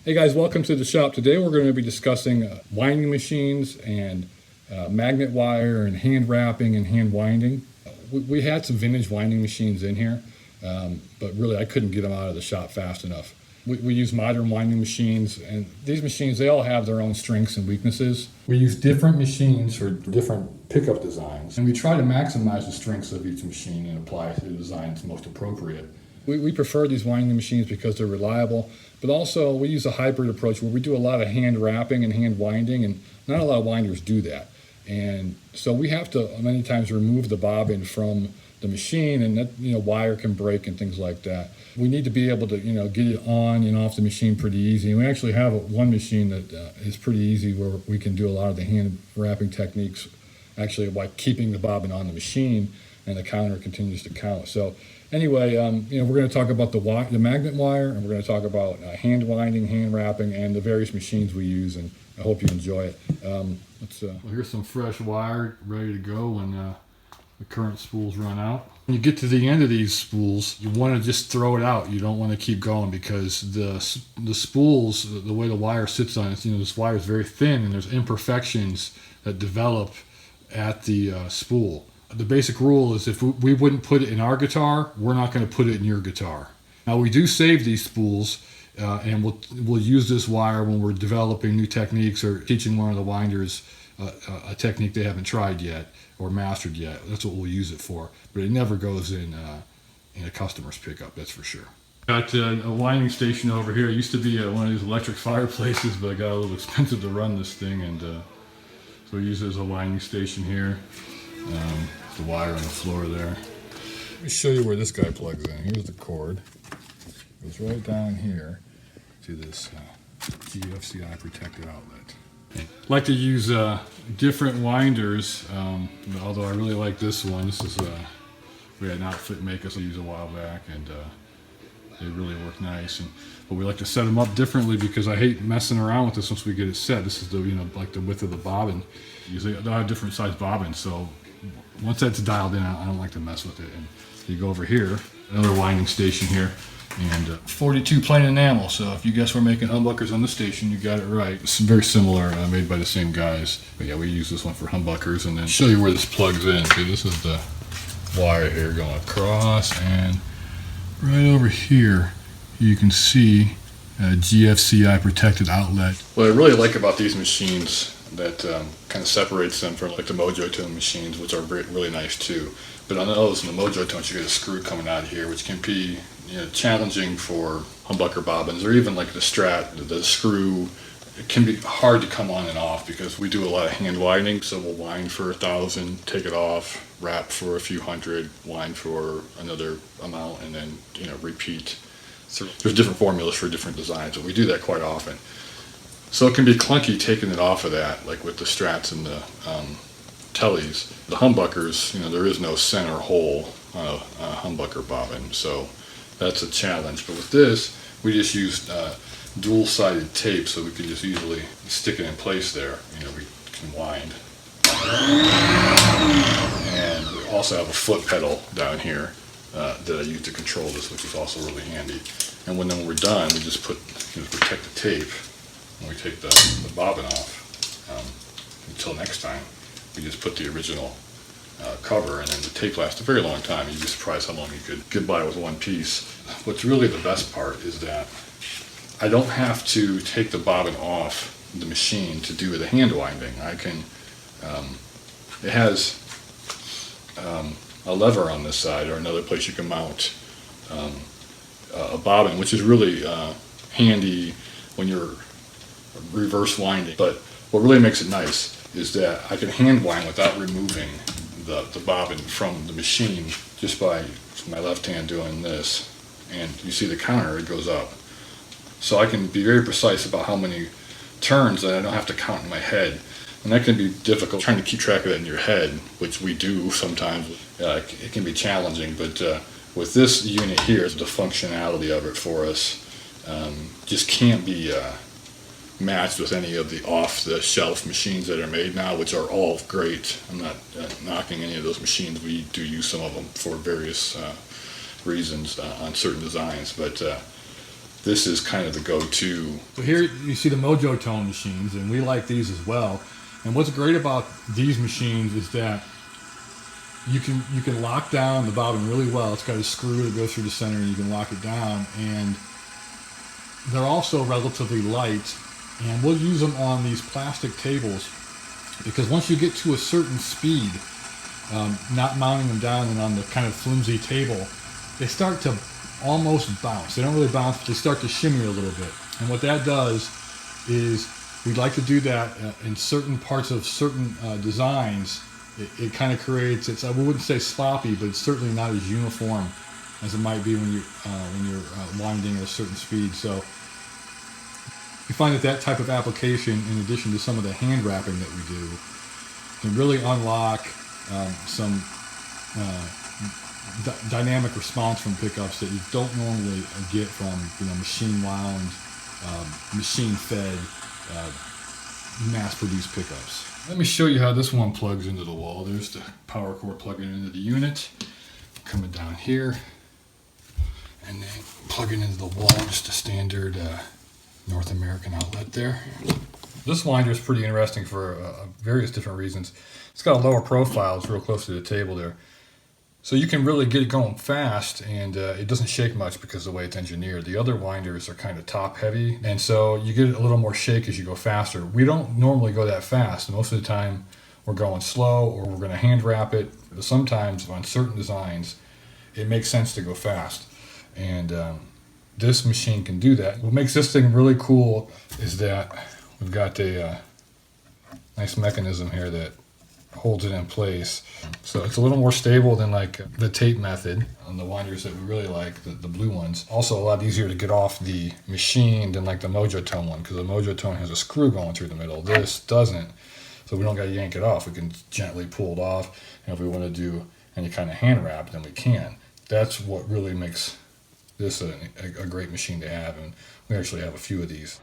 Hey guys, welcome to the shop. Today we're going to be discussing winding machines and magnet wire and hand wrapping and hand winding. We had some vintage winding machines in here, but really I couldn't get them out of the shop fast enough. We use modern winding machines, and these machines, they all have their own strengths and weaknesses. We use different machines for different pickup designs, and we try to maximize the strengths of each machine and apply the design that's most appropriate. We prefer these winding machines because they're reliable, but also we use a hybrid approach where we do a lot of hand wrapping and hand winding, and not a lot of winders do that. And so we have to many times remove the bobbin from the machine, and that, wire can break and things like that. We need to be able to get it on and off the machine pretty easy. And we actually have one machine that is pretty easy where we can do a lot of the hand wrapping techniques actually by keeping the bobbin on the machine, and the counter continues to count. So anyway, we're going to talk about the magnet wire, and we're going to talk about hand winding, hand wrapping, and the various machines we use, and I hope you enjoy it. Well, here's some fresh wire ready to go when the current spools run out. When you get to the end of these spools, you want to just throw it out. You don't want to keep going because the spools, the way the wire sits on it, this wire is very thin, and there's imperfections that develop at the spool. The basic rule is if we wouldn't put it in our guitar, we're not going to put it in your guitar. Now we do save these spools, and we'll use this wire when we're developing new techniques or teaching one of the winders a technique they haven't tried yet or mastered yet. That's what we'll use it for. But it never goes in a customer's pickup, that's for sure. Got a winding station over here. It used to be one of these electric fireplaces, but it got a little expensive to run this thing, and so we use it as a winding station here. The wire on the floor there. Let me show you where this guy plugs in. Here's the cord. It goes right down here to this GFCI protected outlet. I like to use different winders, although I really like this one. This is we had an outfit make us use a while back, and they really work nice. But we like to set them up differently because I hate messing around with this once we get it set. This is the like the width of the bobbin. Usually they'll have different size bobbins, so once that's dialed in, I don't like to mess with it. And you go over here, another winding station here, and 42 plain enamel. So if you guess we're making humbuckers on this station, you got it right. It's very similar, made by the same guys. But yeah, we use this one for humbuckers. And then show you where this plugs in. See, this is the wire here going across, and right over here you can see a GFCI protected outlet. What I really like about these machines that kind of separates them from like the Mojotone machines, which are really nice too. But on those, in the Mojotones, you get a screw coming out of here, which can be challenging for humbucker bobbins, or even like the Strat, the screw. It can be hard to come on and off because we do a lot of hand winding. So we'll wind for 1,000, take it off, wrap for a few hundred, wind for another amount, and then repeat. So there's different formulas for different designs, but we do that quite often. So it can be clunky taking it off of that, like with the Strats and the Tellies. The humbuckers, there is no center hole on a humbucker bobbin, so that's a challenge. But with this, we just used dual-sided tape, so we can just easily stick it in place there. We can wind. And we also have a foot pedal down here that I use to control this, which is also really handy. And when we're done, we just protect the tape. When we take the bobbin off, until next time, we just put the original cover, and then the tape lasts a very long time. You'd be surprised how long you could get by with one piece. What's really the best part is that I don't have to take the bobbin off the machine to do the hand winding. I can, it has a lever on this side, or another place you can mount a bobbin, which is really handy when you're reverse winding. But what really makes it nice is that I can hand wind without removing the bobbin from the machine, just by my left hand doing this. And you see the counter, it goes up. So I can be very precise about how many turns that I don't have to count in my head. And that can be difficult, trying to keep track of that in your head, which we do sometimes. It can be challenging, but with this unit here, the functionality of it for us just can't be matched with any of the off-the-shelf machines that are made now, which are all great. I'm not knocking any of those machines. We do use some of them for various reasons on certain designs, but this is kind of the go-to. So here you see the Mojotone machines, and we like these as well. And what's great about these machines is that you can lock down the bobbin really well. It's got a screw that goes through the center, and you can lock it down. And they're also relatively light, and we'll use them on these plastic tables because once you get to a certain speed, not mounting them down and on the kind of flimsy table, they start to almost bounce. They don't really bounce, but they start to shimmy a little bit. And what that does is we'd like to do that in certain parts of certain designs. It kind of creates, I wouldn't say sloppy, but it's certainly not as uniform as it might be when you're winding at a certain speed. So you find that type of application, in addition to some of the hand wrapping that we do, can really unlock some dynamic response from pickups that you don't normally get from machine wound, machine fed, mass-produced pickups. Let me show you how this one plugs into the wall. There's the power cord plugging into the unit, coming down here, and then plugging into the wall, just a standard North American outlet there. This winder is pretty interesting for various different reasons. It's got a lower profile, it's real close to the table there. So you can really get it going fast, and it doesn't shake much because of the way it's engineered. The other winders are kind of top heavy, and so you get a little more shake as you go faster. We don't normally go that fast. Most of the time we're going slow, or we're going to hand wrap it. But sometimes on certain designs, it makes sense to go fast. And this machine can do that. What makes this thing really cool is that we've got a nice mechanism here that holds it in place. So it's a little more stable than like the tape method on the winders that we really like, the blue ones. Also a lot easier to get off the machine than like the Mojotone one, because the Mojotone has a screw going through the middle. This doesn't. So we don't got to yank it off. We can gently pull it off. And if we want to do any kind of hand wrap, then we can. That's what really makes this a great machine to have, and we actually have a few of these.